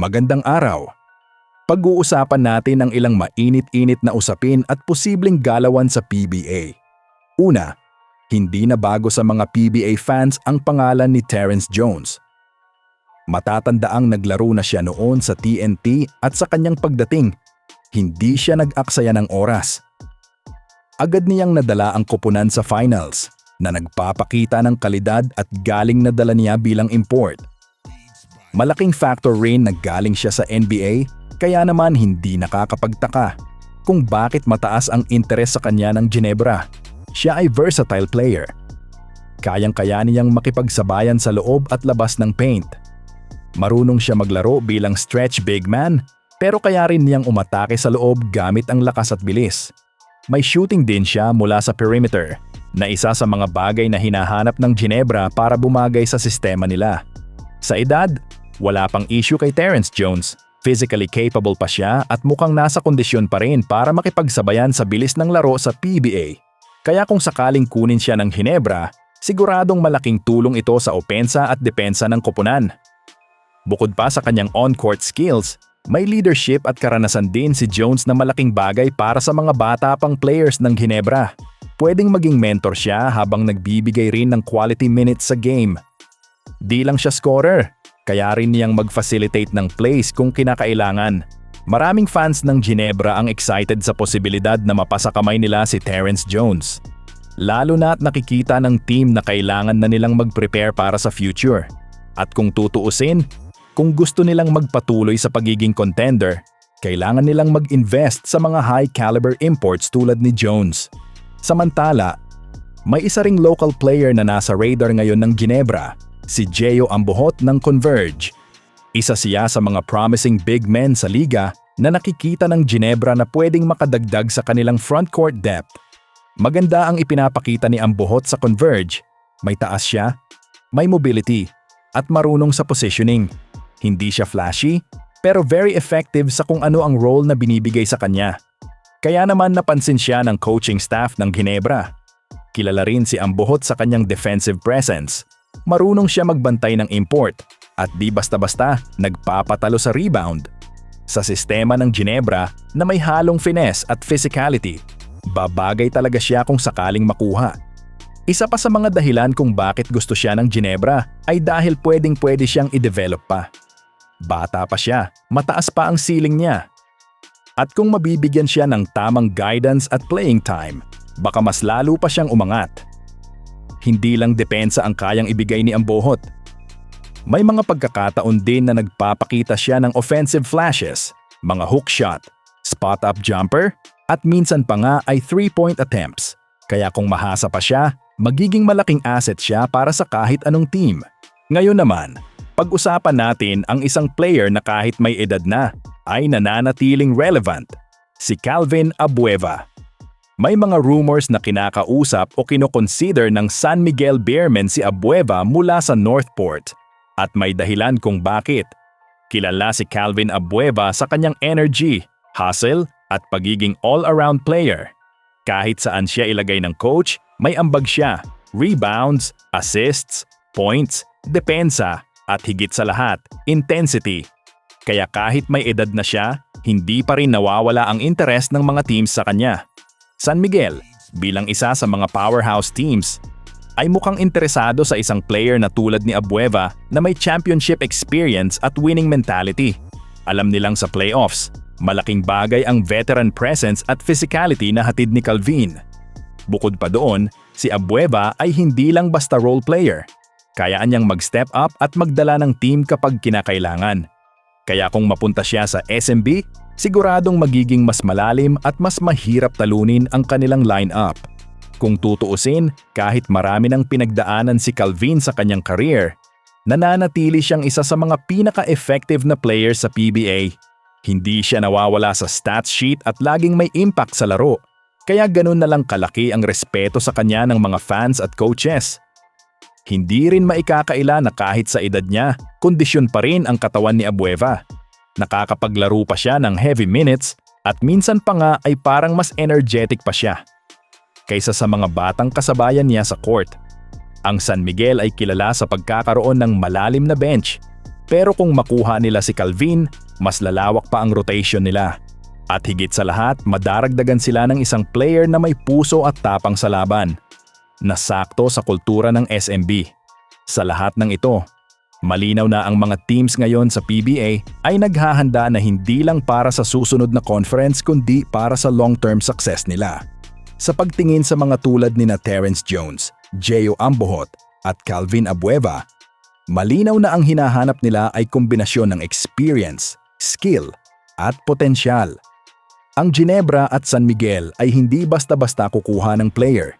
Magandang araw. Pag-uusapan natin ang ilang mainit-init na usapin at posibleng galawan sa PBA. Una, hindi na bago sa mga PBA fans ang pangalan ni Terrence Jones. Matatandaang naglaro na siya noon sa TNT at sa kanyang pagdating, hindi siya nag-aksaya ng oras. Agad niyang nadala ang koponan sa finals na nagpapakita ng kalidad at galing na dala niya bilang import. Malaking factor rin na galing siya sa NBA, kaya naman hindi nakakapagtaka kung bakit mataas ang interes sa kanya ng Ginebra. Siya ay versatile player. Kayang-kaya niyang makipagsabayan sa loob at labas ng paint. Marunong siya maglaro bilang stretch big man, pero kaya rin niyang umatake sa loob gamit ang lakas at bilis. May shooting din siya mula sa perimeter, na isa sa mga bagay na hinahanap ng Ginebra para bumagay sa sistema nila. Sa edad, wala pang issue kay Terrence Jones. Physically capable pa siya at mukhang nasa kondisyon pa rin para makipagsabayan sa bilis ng laro sa PBA. Kaya kung sakaling kunin siya ng Ginebra, siguradong malaking tulong ito sa opensa at depensa ng koponan. Bukod pa sa kanyang on-court skills, may leadership at karanasan din si Jones na malaking bagay para sa mga bata pang players ng Ginebra. Pwedeng maging mentor siya habang nagbibigay rin ng quality minutes sa game. Di lang siya scorer, kaya rin niyang mag-facilitate ng plays kung kinakailangan. Maraming fans ng Ginebra ang excited sa posibilidad na mapasa kamay nila si Terrence Jones. Lalo na at nakikita ng team na kailangan na nilang mag-prepare para sa future. At kung tutuusin, kung gusto nilang magpatuloy sa pagiging contender, kailangan nilang mag-invest sa mga high-caliber imports tulad ni Jones. Samantala, may isa ring local player na nasa radar ngayon ng Ginebra, si Gio Ambohot ng Converge. Isa siya sa mga promising big men sa liga na nakikita ng Ginebra na pwedeng makadagdag sa kanilang frontcourt depth. Maganda ang ipinapakita ni Ambohot sa Converge. May taas siya, may mobility, at marunong sa positioning. Hindi siya flashy, pero very effective sa kung ano ang role na binibigay sa kanya. Kaya naman napansin siya ng coaching staff ng Ginebra. Kilala rin si Ambohot sa kanyang defensive presence. Marunong siya magbantay ng import at di basta-basta nagpapatalo sa rebound. Sa sistema ng Ginebra na may halong finesse at physicality, babagay talaga siya kung sakaling makuha. Isa pa sa mga dahilan kung bakit gusto siya ng Ginebra ay dahil pwedeng-pwede siyang i-develop pa. Bata pa siya, mataas pa ang ceiling niya. At kung mabibigyan siya ng tamang guidance at playing time, baka mas lalo pa siyang umangat. Hindi lang depensa ang kayang ibigay ni Ambohot. May mga pagkakataon din na nagpapakita siya ng offensive flashes, mga hook shot, spot-up jumper, at minsan pa nga ay 3-point attempts. Kaya kung mahasa pa siya, magiging malaking asset siya para sa kahit anong team. Ngayon naman, pag-usapan natin ang isang player na kahit may edad na, ay nananatiling relevant, si Calvin Abueva. May mga rumors na kinakausap o kinoconsider ng San Miguel Beermen si Abueva mula sa Northport. At may dahilan kung bakit. Kilala si Calvin Abueva sa kanyang energy, hustle at pagiging all-around player. Kahit saan siya ilagay ng coach, may ambag siya, rebounds, assists, points, depensa, at higit sa lahat, intensity. Kaya kahit may edad na siya, hindi pa rin nawawala ang interest ng mga teams sa kanya. San Miguel, bilang isa sa mga powerhouse teams, ay mukhang interesado sa isang player na tulad ni Abueva na may championship experience at winning mentality. Alam nilang sa playoffs, malaking bagay ang veteran presence at physicality na hatid ni Calvin. Bukod pa doon, si Abueva ay hindi lang basta role player. Kayaan niyang mag-step up at magdala ng team kapag kinakailangan. Kaya kung mapunta siya sa SMB, siguradong magiging mas malalim at mas mahirap talunin ang kanilang lineup. Kung tutuusin, kahit marami ng pinagdaanan si Calvin sa kanyang career, nananatili siyang isa sa mga pinaka-effective na players sa PBA. Hindi siya nawawala sa stats sheet at laging may impact sa laro. Kaya ganun na lang kalaki ang respeto sa kanya ng mga fans at coaches. Hindi rin maikakaila na kahit sa edad niya, kondisyon pa rin ang katawan ni Abueva. Nakakapaglaro pa siya ng heavy minutes at minsan pa nga ay parang mas energetic pa siya kaysa sa mga batang kasabayan niya sa court. Ang San Miguel ay kilala sa pagkakaroon ng malalim na bench. Pero kung makuha nila si Calvin, mas lalawak pa ang rotation nila. At higit sa lahat, madaragdagan sila ng isang player na may puso at tapang sa laban, na sakto sa kultura ng SMB. Sa lahat ng ito, malinaw na ang mga teams ngayon sa PBA ay naghahanda na hindi lang para sa susunod na conference kundi para sa long-term success nila. Sa pagtingin sa mga tulad ni Terrence Jones, Gio Ambohot at Calvin Abueva, malinaw na ang hinahanap nila ay kombinasyon ng experience, skill at potensyal. Ang Ginebra at San Miguel ay hindi basta-basta kukuha ng player.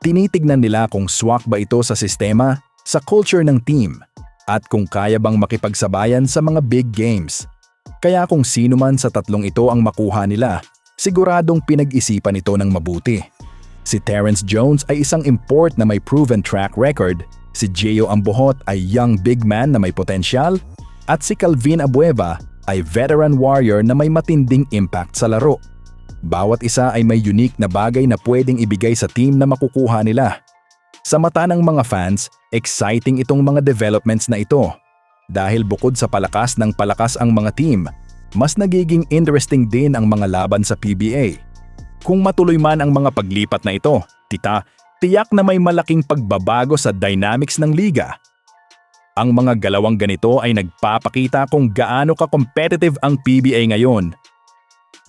Tinitignan nila kung swak ba ito sa sistema, sa culture ng team, at kung kaya bang makipagsabayan sa mga big games. Kaya kung sino man sa tatlong ito ang makuha nila, siguradong pinag-isipan ito ng mabuti. Si Terrence Jones ay isang import na may proven track record, si Gio Ambohot ay young big man na may potensyal, at si Calvin Abueva ay veteran warrior na may matinding impact sa laro. Bawat isa ay may unique na bagay na pwedeng ibigay sa team na makukuha nila. Sa mata ng mga fans, exciting itong mga developments na ito. Dahil bukod sa palakas ng palakas ang mga team, mas nagiging interesting din ang mga laban sa PBA. Kung matuloy man ang mga paglipat na ito, tiyak na may malaking pagbabago sa dynamics ng liga. Ang mga galawang ganito ay nagpapakita kung gaano ka-competitive ang PBA ngayon.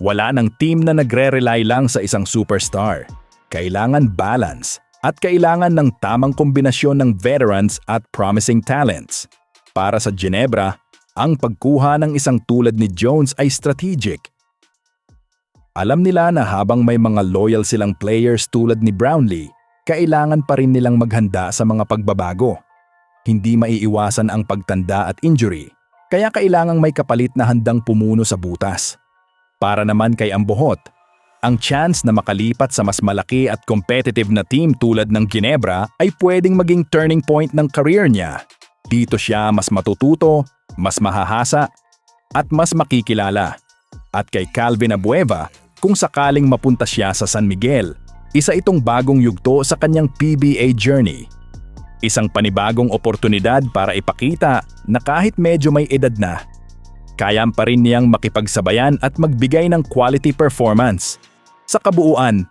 Wala ng team na nagre-rely lang sa isang superstar. Kailangan balance at kailangan ng tamang kombinasyon ng veterans at promising talents. Para sa Ginebra, ang pagkuha ng isang tulad ni Jones ay strategic. Alam nila na habang may mga loyal silang players tulad ni Brownlee, kailangan pa rin nilang maghanda sa mga pagbabago. Hindi maiiwasan ang pagtanda at injury, kaya kailangang may kapalit na handang pumuno sa butas. Para naman kay Ambohot, ang chance na makalipat sa mas malaki at competitive na team tulad ng Ginebra ay pwedeng maging turning point ng career niya. Dito siya mas matututo, mas mahahasa, at mas makikilala. At kay Calvin Abueva, kung sakaling mapunta siya sa San Miguel, isa itong bagong yugto sa kanyang PBA journey. Isang panibagong oportunidad para ipakita na kahit medyo may edad na, kaya pa rin niyang makipagsabayan at magbigay ng quality performance. Sa kabuuan,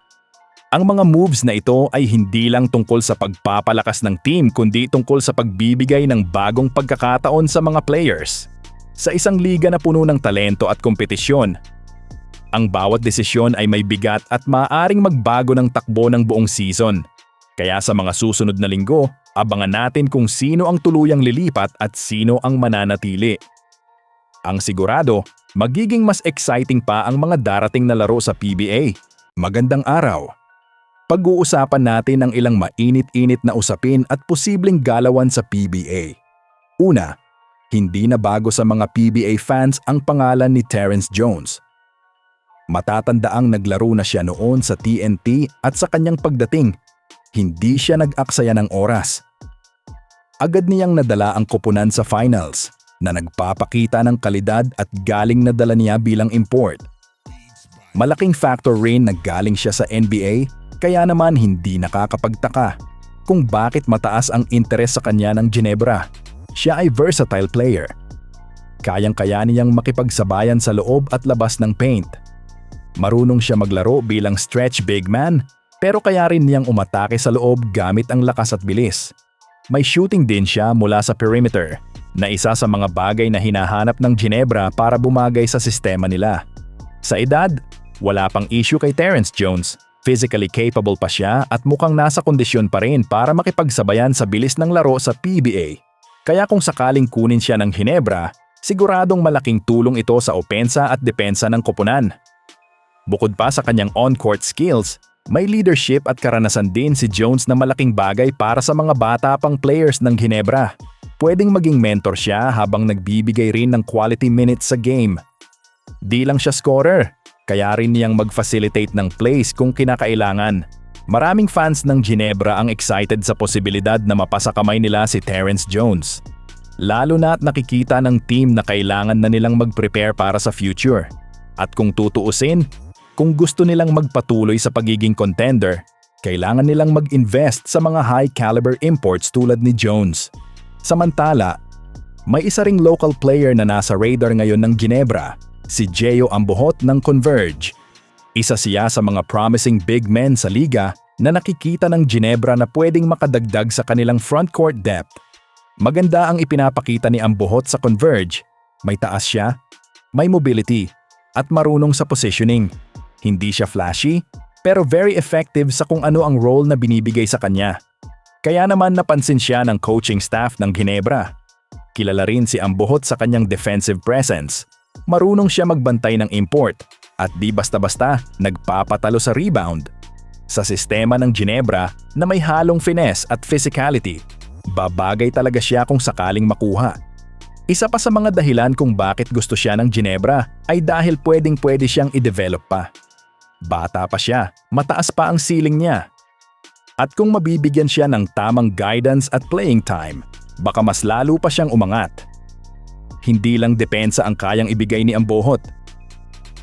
ang mga moves na ito ay hindi lang tungkol sa pagpapalakas ng team kundi tungkol sa pagbibigay ng bagong pagkakataon sa mga players. Sa isang liga na puno ng talento at kompetisyon, ang bawat desisyon ay may bigat at maaaring magbago ng takbo ng buong season. Kaya sa mga susunod na linggo, abangan natin kung sino ang tuluyang lilipat at sino ang mananatili. Ang sigurado, magiging mas exciting pa ang mga darating na laro sa PBA. Magandang araw! Pag-uusapan natin ang ilang mainit-init na usapin at posibleng galawan sa PBA. Una, hindi na bago sa mga PBA fans ang pangalan ni Terrence Jones. Matatandaang naglaro na siya noon sa TNT at sa kanyang pagdating, hindi siya nag-aksaya ng oras. Agad niyang nadala ang koponan sa finals na nagpapakita ng kalidad at galing na dala niya bilang import. Malaking factor rin na galing siya sa NBA kaya naman hindi nakakapagtaka kung bakit mataas ang interes sa kanya ng Ginebra. Siya ay versatile player. Kayang-kaya niyang makipagsabayan sa loob at labas ng paint. Marunong siya maglaro bilang stretch big man pero kaya rin niyang umatake sa loob gamit ang lakas at bilis. May shooting din siya mula sa perimeter na isa sa mga bagay na hinahanap ng Ginebra para bumagay sa sistema nila. Sa edad, wala pang issue kay Terrence Jones. Physically capable pa siya at mukhang nasa kondisyon pa rin para makipagsabayan sa bilis ng laro sa PBA. Kaya kung sakaling kunin siya ng Ginebra, siguradong malaking tulong ito sa opensa at depensa ng koponan. Bukod pa sa kanyang on-court skills, may leadership at karanasan din si Jones na malaking bagay para sa mga bata pang players ng Ginebra. Pwedeng maging mentor siya habang nagbibigay rin ng quality minutes sa game. Di lang siya scorer, kaya rin niyang mag-facilitate ng plays kung kinakailangan. Maraming fans ng Ginebra ang excited sa posibilidad na mapasa kamay nila si Terrence Jones. Lalo na at nakikita ng team na kailangan na nilang mag-prepare para sa future. At kung tutuusin, kung gusto nilang magpatuloy sa pagiging contender, kailangan nilang mag-invest sa mga high-caliber imports tulad ni Jones. Samantala, May isa ring local player na nasa radar ngayon ng Ginebra, si Gio Ambohot ng Converge. Isa siya sa mga promising big men sa liga na nakikita ng Ginebra na pwedeng makadagdag sa kanilang frontcourt depth. Maganda ang ipinapakita ni Ambohot sa Converge. May taas siya, may mobility, at marunong sa positioning. Hindi siya flashy, pero very effective sa kung ano ang role na binibigay sa kanya. Kaya naman napansin siya ng coaching staff ng Ginebra. Kilala rin si Ambohot sa kanyang defensive presence. Marunong siya magbantay ng import at di basta-basta nagpapatalo sa rebound. Sa sistema ng Ginebra na may halong finesse at physicality, babagay talaga siya kung sakaling makuha. Isa pa sa mga dahilan kung bakit gusto siya ng Ginebra ay dahil pwedeng-pwede siyang i-develop pa. Bata pa siya, mataas pa ang ceiling niya. At kung mabibigyan siya ng tamang guidance at playing time, baka mas lalo pa siyang umangat. Hindi lang depensa ang kayang ibigay ni Ambohot.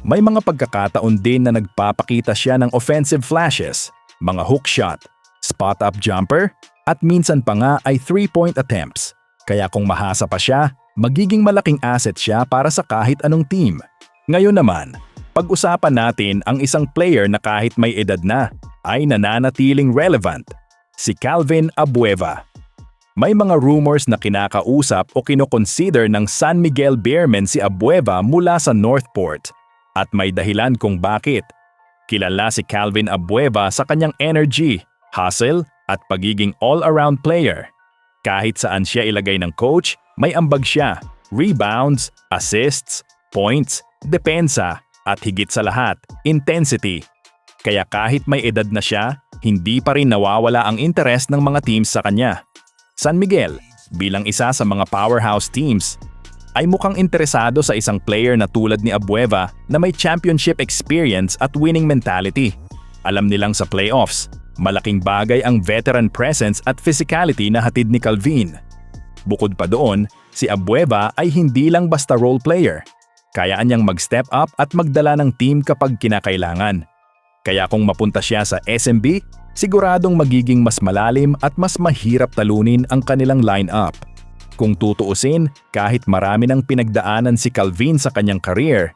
May mga pagkakataon din na nagpapakita siya ng offensive flashes, mga hook shot, spot-up jumper, at minsan pa nga ay 3-point attempts. Kaya kung mahasa pa siya, magiging malaking asset siya para sa kahit anong team. Ngayon naman, pag-usapan natin ang isang player na kahit may edad na ay nananatiling relevant, si Calvin Abueva. May mga rumors na kinakausap o kinoconsider ng San Miguel Beermen si Abueva mula sa Northport. At may dahilan kung bakit. Kilala si Calvin Abueva sa kanyang energy, hustle, at pagiging all-around player. Kahit saan siya ilagay ng coach, may ambag siya, rebounds, assists, points, depensa, at higit sa lahat, intensity. Kaya kahit may edad na siya, hindi pa rin nawawala ang interest ng mga teams sa kanya. San Miguel, bilang isa sa mga powerhouse teams, ay mukhang interesado sa isang player na tulad ni Abueva na may championship experience at winning mentality. Alam nilang sa playoffs, malaking bagay ang veteran presence at physicality na hatid ni Calvin. Bukod pa doon, si Abueva ay hindi lang basta role player. Kayaan niyang mag-step up at magdala ng team kapag kinakailangan. Kaya kung mapunta siya sa SMB, siguradong magiging mas malalim at mas mahirap talunin ang kanilang lineup. Kung tutuusin, kahit marami ng pinagdaanan si Calvin sa kanyang career,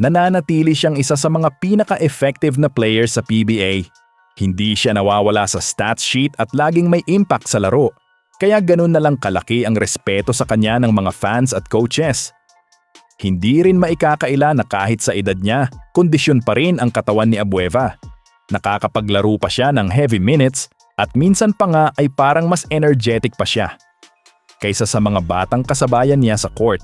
nananatili siyang isa sa mga pinaka-effective na players sa PBA. Hindi siya nawawala sa stats sheet at laging may impact sa laro. Kaya ganun na lang kalaki ang respeto sa kanya ng mga fans at coaches. Hindi rin maikakaila na kahit sa edad niya, kondisyon pa rin ang katawan ni Abueva. Nakakapaglaro pa siya ng heavy minutes at minsan pa nga ay parang mas energetic pa siya kaysa sa mga batang kasabayan niya sa court.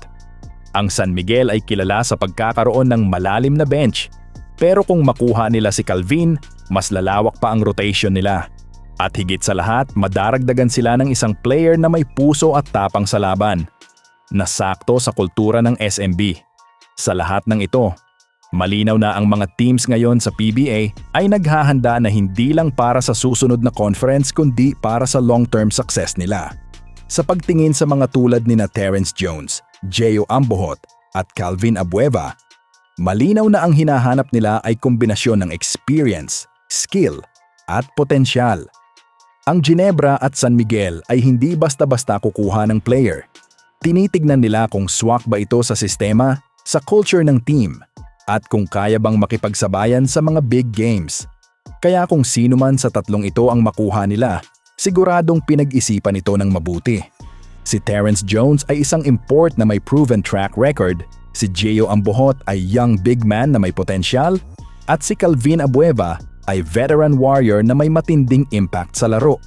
Ang San Miguel ay kilala sa pagkakaroon ng malalim na bench. Pero kung makuha nila si Calvin, mas lalawak pa ang rotation nila. At higit sa lahat, madaragdagan sila ng isang player na may puso at tapang sa laban, na sakto sa kultura ng SMB. Sa lahat ng ito, malinaw na ang mga teams ngayon sa PBA ay naghahanda na hindi lang para sa susunod na conference kundi para sa long-term success nila. Sa pagtingin sa mga tulad ni na Terrence Jones, Gio Ambohot at Calvin Abueva, malinaw na ang hinahanap nila ay kombinasyon ng experience, skill at potensyal. Ang Ginebra at San Miguel ay hindi basta-basta kukuha ng player. Tinitignan nila kung swak ba ito sa sistema, sa culture ng team, at kung kaya bang makipagsabayan sa mga big games. Kaya kung sino man sa tatlong ito ang makuha nila, siguradong pinag-isipan ito ng mabuti. Si Terrence Jones ay isang import na may proven track record, si Gio Ambohot ay young big man na may potensyal, at si Calvin Abueva ay veteran warrior na may matinding impact sa laro.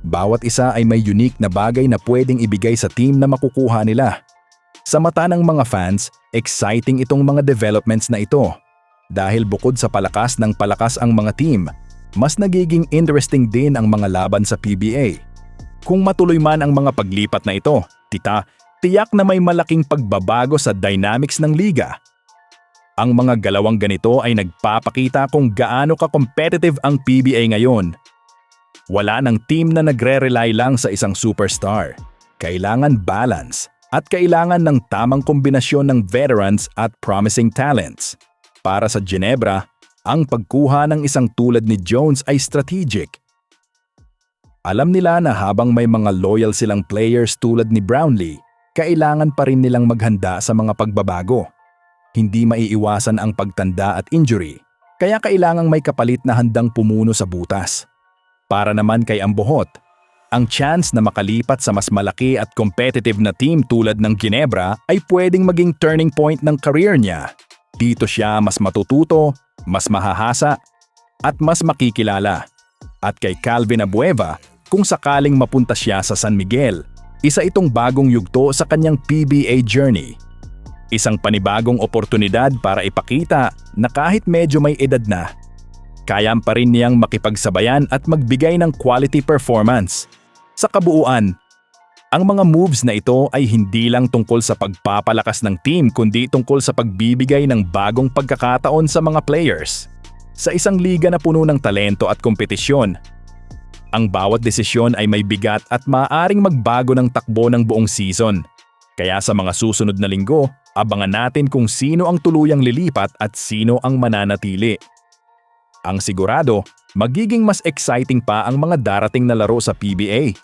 Bawat isa ay may unique na bagay na pwedeng ibigay sa team na makukuha nila. Sa mata ng mga fans, exciting itong mga developments na ito. Dahil bukod sa palakas ng palakas ang mga team, mas nagiging interesting din ang mga laban sa PBA. Kung matuloy man ang mga paglipat na ito, tiyak na may malaking pagbabago sa dynamics ng liga. Ang mga galawang ganito ay nagpapakita kung gaano ka-competitive ang PBA ngayon. Wala ng team na nagre-rely lang sa isang superstar. Kailangan balance at kailangan ng tamang kombinasyon ng veterans at promising talents. Para sa Ginebra, ang pagkuha ng isang tulad ni Jones ay strategic. Alam nila na habang may mga loyal silang players tulad ni Brownlee, kailangan pa rin nilang maghanda sa mga pagbabago. Hindi maiiwasan ang pagtanda at injury, kaya kailangang may kapalit na handang pumuno sa butas. Para naman kay Ambohot, ang chance na makalipat sa mas malaki at competitive na team tulad ng Ginebra ay pwedeng maging turning point ng career niya. Dito siya mas matututo, mas mahahasa, at mas makikilala. At kay Calvin Abueva, kung sakaling mapunta siya sa San Miguel, isa itong bagong yugto sa kanyang PBA journey. Isang panibagong oportunidad para ipakita na kahit medyo may edad na, kaya pa rin niyang makipagsabayan at magbigay ng quality performance. Sa kabuuan, ang mga moves na ito ay hindi lang tungkol sa pagpapalakas ng team kundi tungkol sa pagbibigay ng bagong pagkakataon sa mga players. Sa isang liga na puno ng talento at kompetisyon, ang bawat desisyon ay may bigat at maaaring magbago ng takbo ng buong season. Kaya sa mga susunod na linggo, abangan natin kung sino ang tuluyang lilipat at sino ang mananatili. Ang sigurado, magiging mas exciting pa ang mga darating na laro sa PBA.